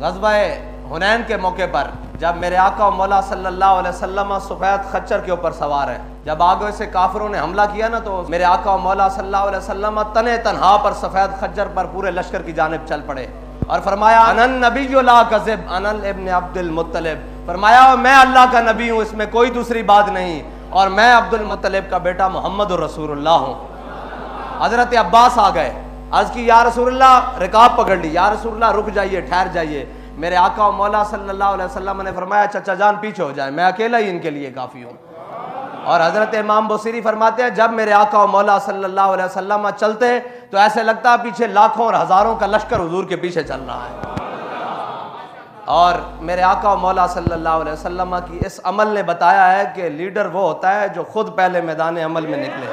ग़ज़वा हुनैन के मौके पर जब मेरे आका मौला सल्लल्लाहु अलैहि वसल्लम सफ़ेद खच्चर के ऊपर सवार है, जब आगे से काफिरों ने हमला किया ना, तो मेरे आका मौला सल्लल्लाहु अलैहि वसल्लम तने तनहा पर सफ़ेद खच्चर पर पूरे लश्कर की जानिब चल पड़े और फरमाया अनन नबी ला कज़िब अनल इब्न अब्दुल मुत्तलिब, फरमाया मैं अल्लाह का नबी हूँ, इसमें कोई दूसरी बात नहीं, और मैं अब्दुल मुत्तलिब का बेटा मोहम्मद रसूलुल्लाह हूँ। हज़रत अब्बास आ गए, अर्ज़ की या रसूलुल्लाह, रिकाब पकड़ ली, या रसूलुल्लाह रुक जाइए, ठहर जाइए। मेरे आका मौला सल्लल्लाहु अलैहि वसल्लम ने फरमाया चचा जान पीछे हो जाए, मैं अकेला ही इनके लिए काफ़ी हूँ। और हज़रत इमाम बुसीरी फरमाते हैं जब मेरे आका मौला सल्लल्लाहु अलैहि वसल्लम चलते तो ऐसे लगता है पीछे लाखों और हज़ारों का लश्कर हुजूर के पीछे चल रहा है। और मेरे आका मौला सल्लल्लाहु अलैहि वसल्लम की इस अमल ने बताया है कि लीडर वो होता है जो खुद पहले मैदान अमल में निकले।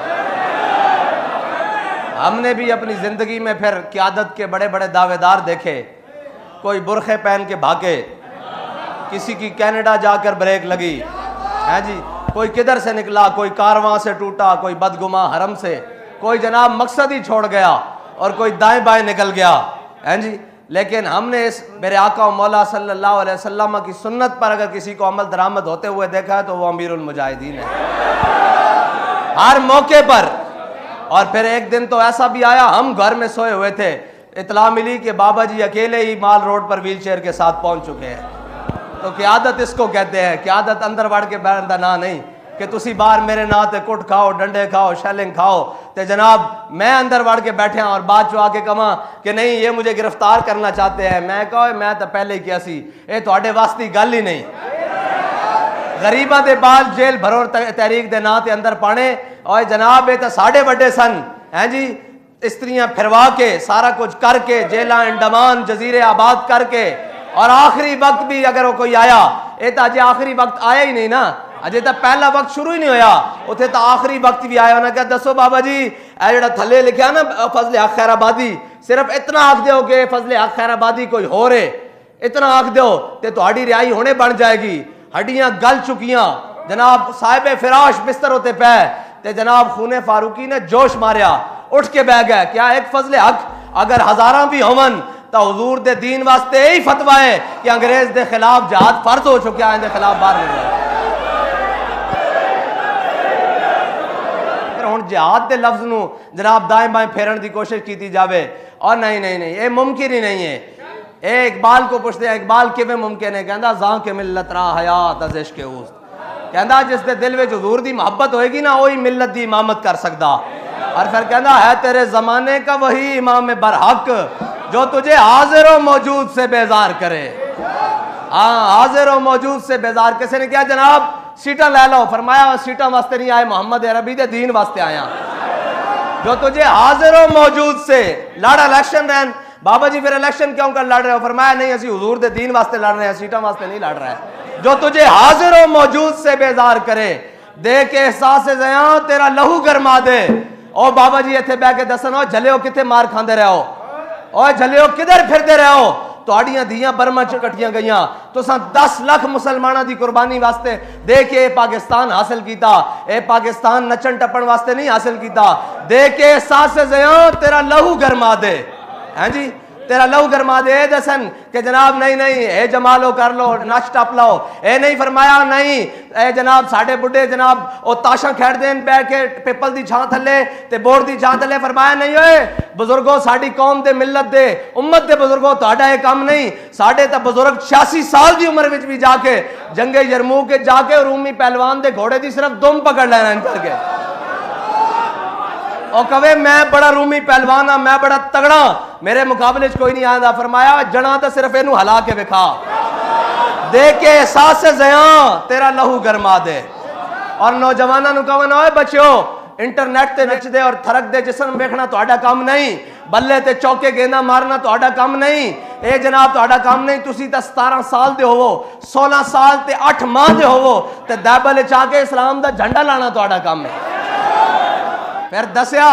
हमने भी अपनी ज़िंदगी में फिर क़यादत के बड़े बड़े दावेदार देखे, कोई बुरखे पहन के भागे, किसी की कनाडा जाकर ब्रेक लगी है जी, कोई किधर से निकला, कोई कारवां से टूटा, कोई बदगुमा हरम से, कोई जनाब मकसद ही छोड़ गया और कोई दाएं बाएं निकल गया है जी। लेकिन हमने इस मेरे आका मौला सल्लल्लाहु अलैहि वसल्लम की सुन्नत पर अगर किसी को अमल दरामद होते हुए देखा है तो वो अमीरुल मुजाहिदीन है हर मौके पर। और फिर एक दिन तो ऐसा भी आया, हम घर में सोए हुए थे, इतला मिली कि बाबा जी अकेले ही माल रोड पर व्हील चेयर के साथ पहुंच चुके हैं। तो क़यादत इसको कहते हैं, क़यादत अंदर बढ़ के बैठा ना नहीं कि तुसी बाहर मेरे ना ते कुट खाओ, डंडे खाओ, शैलिंग खाओ, तो जनाब मैं अंदर बढ़ के बैठे और बाद चो आके कमा कि नहीं ये मुझे गिरफ्तार करना चाहते हैं। मैं कहो मैं तो पहले ही किया सी, ये थोड़े वास्ते गल ही नहीं। गरीबा दे बाल जेल भरो तहरीक दे ना ते अंदर पाने, और जनाब ये तो साढ़े बड़े सन हैं जी, स्त्रियां फिरवा के सारा कुछ करके जेला अंडमान जजीरे आबाद करके, और आखिरी वक्त भी अगर वो कोई आया, ये तो अजय आखिरी वक्त आया ही नहीं ना, अजय तो पहला वक्त शुरू ही नहीं होया, उथे तो आखिरी वक्त भी आया। उन्हें क्या दसो बाबा जी ए जड़ा थले लिखा ना फजले हक खैराबादी, सिर्फ इतना आख दो कि फजले हक खैराबादी कोई हो रे, इतना आख दो तो तुहाड़ी रिहाई होने बन जाएगी। हड्डियां गल चुकियां जनाब, साहिब फिराश बिस्तर होते पे ते जनाब खूने फारूकी ने जोश मारिया, उठ के बह गया। क्या एक फजले हक अगर हजारा भी होवन तो हुजूर दे दीन वास्ते यही फतवा है कि अंग्रेज दे खिलाफ जहाद फर्ज हो चुका है, इनके खिलाफ बाहर नहीं रहा। फिर हुण जहाद दे लफ्ज नूं जनाब दाएं बाएं फेरन की कोशिश की जावे, और नहीं नहीं नहीं ये मुमकिन ही नहीं है। ए इकबाल को पूछते हैं, इकबाल किवें मुमकिन है? कहंदा जां के मिलत रा हयात अज इश्क उस, कहंदा जिस दे दिल विच हुजूर दी मोहब्बत होएगी ना वही मिलत दी इमामत कर सकदा। और फिर कहंदा है तेरे जमाने का वही इमाम बरहक जो तुझे हाजिर व मौजूद से बेजार करे। हाँ, हाजिर व मौजूद से बेजार। किसी ने क्या जनाब सीटा ले लो, फरमाया सीटा वास्ते नहीं आए, मोहम्मद अरबी दे दीन वास्ते आया। जो तुझे हाजिर व मौजूद से लड़ इलेक्शन रहन, बाबा जी फिर इलेक्शन क्यों कर लड़ रहे हो? फरमाया नहीं असी हुजूर दे दीन वास्ते लड़ रहे हैं, सीटा वास्ते नहीं लड़ रहा है। जो तुझे हाजिर व मौजूद से बेजार करे, दे के एहसास ज़या तेरा लहू गरमा दे। ओ बाबा जी इत्थे बह के दसन, ओ झलियो किथे मार खांदे रहो, और झलियो किधर फिरते रहो? तुहाड़ियां धीयां बर्मा च कटियां गईयां, तुसां 10 लाख मुसलमानां दी कुर्बानी वास्ते दे के पाकिस्तान हासिल कीता। ए पाकिस्तान नचन टपन वास्ते नहीं हासिल कीता, दे के एहसास ज़या तेरा लहू गरमा दे। हैं जी, तेरा लहू गरमा दे। दसन कि जनाब नहीं नहीं ए जमालो कर लो, नच टप लो, ए नहीं फरमाया नहीं ए जनाब साढ़े बुढ़े जनाब ओ ताशा खेड़ देन बैठ के पिपल दी छां थले ते बोर्ड दी छां थले। फरमाया नहीं ओए बुजुर्गो, साडी कौम दे मिलत दे उम्मत दे बुजुर्गो, तुहाडा ये काम नहीं। साढ़े तो बुजुर्ग 86 साल की उम्र विच भी जाके जंगे यरमूक के जाके रूमी पहलवान दे घोड़े दी सिर्फ दुम पकड़ लेना करके, और कवे मैं बड़ा रूमी पहलवान हाँ, मैं बड़ा तगड़ा, मेरे मुकाबले कोई नहीं आंदा। फरमाया जना तो सिर्फ इनू हला के विखा, दे के एहसास ज़या तेरा लहू गरमा दे। और नौजवानों नूं कहना ओए बच्चो इंटरनेट ते नचदे और थरक दे जिस्म वेखना तुहाडा काम नहीं, बल्ले ते चौके गेंदा मारना तुहाडा काम नहीं, ए जनाब तुहाडा काम नहीं। तुसी तो 17 साल दे होवो, 16 साल ते 8 माह दे होवो ते दैबल च आके इस्लाम दा झंडा लाना तुहाडा काम है। फिर दसिया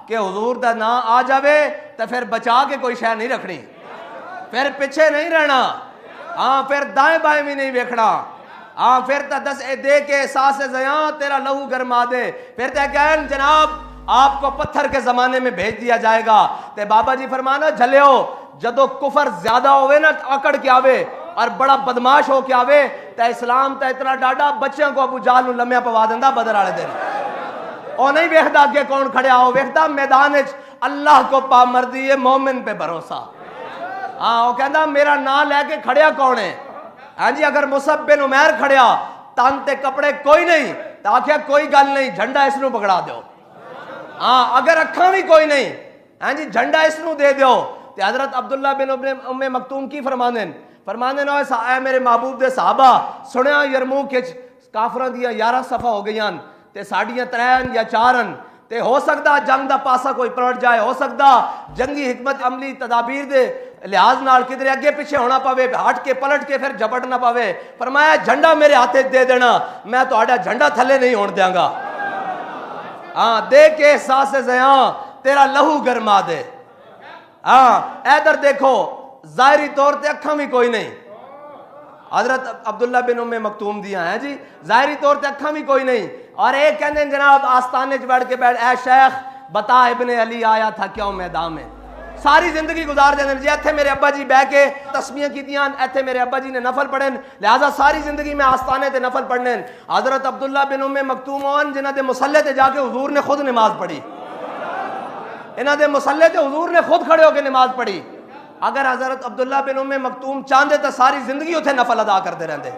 कि हुजूर दा ना आ जावे तो फिर बचा के कोई शय नहीं रखनी, फिर पिछे नहीं रहना, हाँ फिर दाएं बाएं भी नहीं वेखना, हाँ फिर तो दस दे के एहसास ज़या तेरा लहू गरमा दे। फिर तो कहन जनाब आपको पत्थर के जमाने में भेज दिया जाएगा। ते बाबा जी फरमाना झलियो जदों कुफर ज्यादा होवे ना आकड़ के आवे और बड़ा बदमाश हो के आवे तो इस्लाम तो इतना डाडा बच्चों को अबू जहल लम्या पवा देंदा बदर वाले दिन। और नहीं वेखदा अगे कौन खड़िया हो, वेखदा मैदान अल्लाह को पामर्दी है, मोमिन पे भरोसा। हाँ वो कहता मेरा नाम लैके खड़िया कौन है? हाँ जी अगर मुसअब बिन उमैर खड़िया तन ते कपड़े कोई नहीं तो आख्या कोई गल नहीं झंडा इसनू पकड़ा दो। हाँ अगर अखा भी कोई नहीं, हाँ जी झंडा इसनू दे दो। तो हजरत अब्दुल्ला बिन उम्मे मकतूम की फरमाने ना मेरे महबूब दे साहबा सुनिया यरमूक काफरां दियां 11 सफा हो गई ते साड़ियां 3 या 4 ते हो सकता जंग दा पासा कोई पलट जाए, हो सकता जंगी हिकमत अमली तदाबीर दे लिहाज नाल किधरे अगे पीछे होना पवे, हट के पलट के फिर झपट ना पवे। फरमाया झंडा मेरे हाथे दे देना, मैं तुहाडा झंडा थले नहीं होने देंगा। हाँ दे के एहसास ज़या तेरा लहू गरमा दे। हाँ इधर देखो जाहिरी तौर पे अखा भी कोई नहीं, हजरत अब्दुल्ला बिन उम्मे मकतूम दिया है जी, जाहिरी तौर पे अखा भी कोई नहीं। और एक कहते जनाब आस्थाने बैठ ए शेख बता इब्ने अली आया था क्यों मैदान में। सारी जिंदगी गुजार देने जी इत्थे मेरे अब्बा जी बह के तस्बीहां कीतियां, इत्थे मेरे अब्बा जी ने नफल पढ़े, लिहाजा सारी जिंदगी में आस्थाने ते नफल पढ़ने। हजरत अब्दुल्ला बिन उम्मे मकतूम होन जिन्हां दे मुसल्ले ते जाके हुजूर ने खुद नमाज पढ़ी, इन्हां दे मुसल्ले ते हुजूर ने खुद खड़े होकर नमाज पढ़ी। अगर हजरत अब्दुल्ला बिन उम्मे मकतूम चाहते तो सारी जिंदगी उथे नफल अदा करते रहते,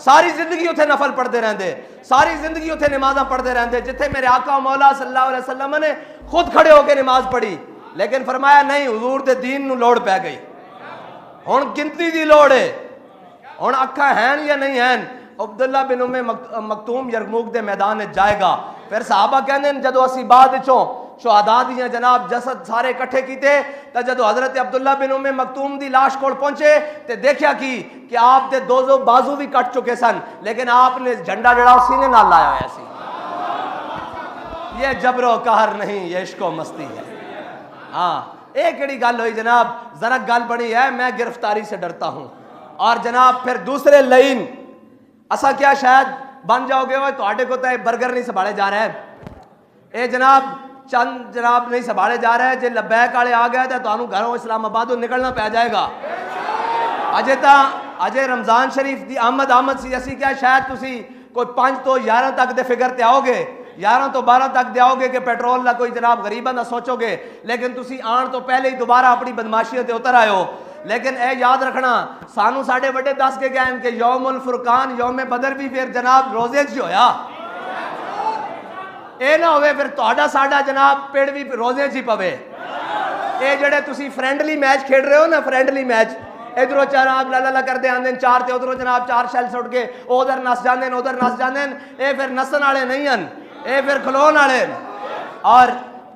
सारी जिंदगी उथे नफल पढ़ते रहते, सारी जिंदगी उथे नमाजा पढ़ते रहते जिथे मेरे आका मौला सल्लल्लाहु अलैहि वसल्लम ने खुद खड़े होकर नमाज पढ़ी। लेकिन फरमाया नहीं हुजूर दे दीन नू लोड़ पै गई, हुण गिनती दी लोड़ है, हुण अखा हैं या नहीं हैं। अब्दुल्ला बिन उम्मे मकतूम यरमूक दे मैदान में जाएगा। फिर सहाबा कहंदे जदों असीं बाद विचों शुहदा दियां जनाब जसद सारे इकट्ठे कीते तो जदों हजरत अब्दुल्ला बिन उम्मे मकतूम दी लाश कोल पहुंचे तो देखा कि आप दे दो बाजू भी कट चुके सन, लेकिन आपने झंडा जड़ा सीने नाल लाया होया सी। ये जबरो कहर नहीं, ये इश्को मस्ती है। हाँ एक केड़ी गल हुई जनाब, जरा गल बनी है मैं गिरफ्तारी से डरता हूं। और जनाब फिर दूसरे लाइन असा क्या शायद बन जाओगे वो तुहाडे को तो बर्गर नहीं संभाले जा रहा है, ये जनाब चंद जनाब नहीं संभाले जा रहे हैं। जे लबैक वाले आ गए तो तुहानू घरों इस्लामाबादों निकलना पै जाएगा। अजे रमजान शरीफ की आमद सी, असी क्या शायद तुसी कोई 5 तो 11 तक दे फिगर ते आओगे, 11 तो 12 तक दे आओगे कि पेट्रोल का कोई जनाब गरीबां दा सोचोगे, लेकिन तुसी आन तो पहले ही दोबारा अपनी बदमाशियों ते उतर आए हो। लेकिन ए याद रखना सानू साडे बड़े दस के गए कि यौमुल फुरकान यौम बदर भी फिर जनाब रोजे च होया, ये ना होवे फिर तुहाडा साडा जनाब पेड़ भी रोजे च ही पवे। ये जेडे तुसी फ्रेंडली मैच खेड रहे हो ना, फ्रेंडली मैच इधरों जनाब ला ला करते आंदे 4 ते उधरों जनाब 4 शैल सुट के उधर नस जांदे उधर नस जांदे, ये फिर नसन वाले नहीं हैं, ये फिर खलोन वाले। और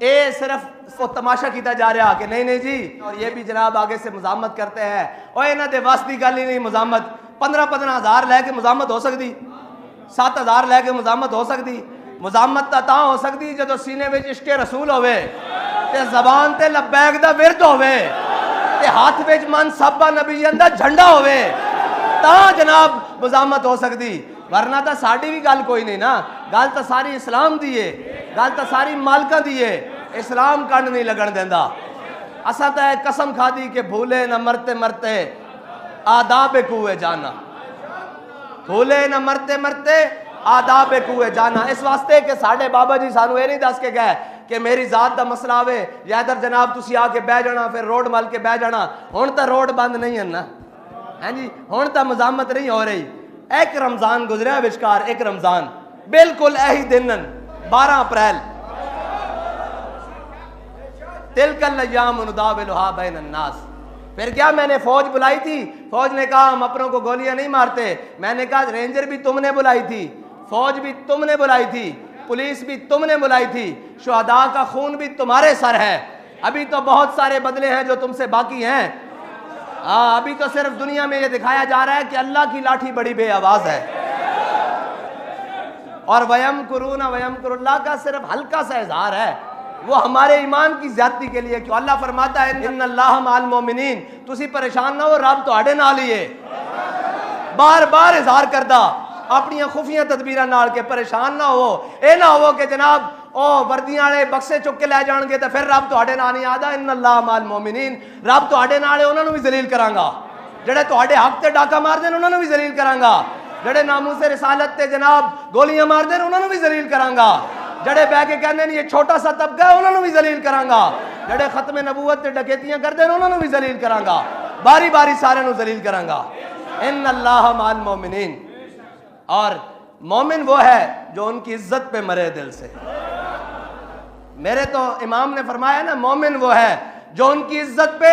ये सिर्फ वो तमाशा किया जा रहा कि नहीं जी। और ये भी जनाब आगे से मुजामत करते हैं और इन्हों के वस की गल ही नहीं। मुजामत 15-15 हज़ार लैके मुजामत हो सकती, 7 हज़ार लैके मुजामत हो सकती। मुजामत तो हो सकती जो सीने में इश्के रसूल होवे ते जबान ते लब्बैक दा विरद होवे ते हाथ में मन साबा नबीयन दा झंडा होवे, ता जनाब मुजामत हो सकती। वरना तो साड़ी भी गल कोई नहीं ना, गल तो सारी इस्लाम दी है, गल तो सारी मालका दी है, इस्लाम कंड नहीं लगन देंदा। असा तो कसम खादी कि भूले न मरते मरते आदाब कुए जाना, भूले न मरते मरते आदाब कुए जाना। इस वास्ते कि साढ़े बाबा जी सानू ये नहीं दस के गए कि मेरी जात का मसला आवे या इधर जनाब तुसी आके बह जाना फिर रोड मल के बह जाना। हुण तो रोड बंद नहीं है ना, है जी, हुण तो मजामत नहीं हो रही। एक रमजान गुजरिया विचकार, एक रमजान बिल्कुल यही दिन 12 अप्रैल, तिलकल अय्याम नुदाविलुहा बैन अन्नास। फिर क्या मैंने फौज बुलाई थी, फौज ने कहा हम अपनों को गोलियां नहीं मारते। मैंने कहा रेंजर भी तुमने बुलाई थी, फौज भी तुमने बुलाई थी, पुलिस भी तुमने बुलाई थी, शुहदा का खून भी तुम्हारे सर है। अभी तो बहुत सारे बदले हैं जो तुमसे बाकी हैं। अभी तो सिर्फ दुनिया में ये दिखाया जा रहा है कि अल्लाह की लाठी बड़ी बेआवाज है। और वयम कुरूना वयम कुरुल्लाह का सिर्फ हल्का सा इजहार है, वो हमारे ईमान की ज्यादती के लिए। क्यों अल्लाह फरमाता है इन्नल्लाह माल मोमिनीन, तुसी परेशान ना हो, रब तुहाडे नाल ही है। बार बार इजहार करदा अपनी खुफिया तदबीरां नाल के परेशान ना हो। ये ना हो कि जनाब ओ वर्दियां वाले बक्से चुक के लै जाणगे तो फिर रब तुहाडे नाल नहीं आदा इन्नल्लाह माल मोमिनीन रब तुहाडे नाल है उन्हां नूं भी जलील करांगा जेड़े तुहाडे हक ते डाका मारदे ने उन्हां नूं भी जलील करांगा जेड़े नामूसे रिसालत ते जनाब गोलियां मारदे ने उन्हां नूं भी जलील करांगा जेड़े बह के कहंदे ने ये छोटा सा तबका है उन्हां नूं भी जलील करांगा जेड़े खत्म नबूवत ते डकैतियां करदे ने उन्हां नूं भी जलील करांगा बारी बारी सारे नूं जलील करांगा इन्नल्लाह माल मोमिनीन और मोमिन वो है जो उनकी इज्जत पे मरे दिल से मेरे तो इमाम ने फरमाया ना मोमिन वो है जो उनकी इज्जत पे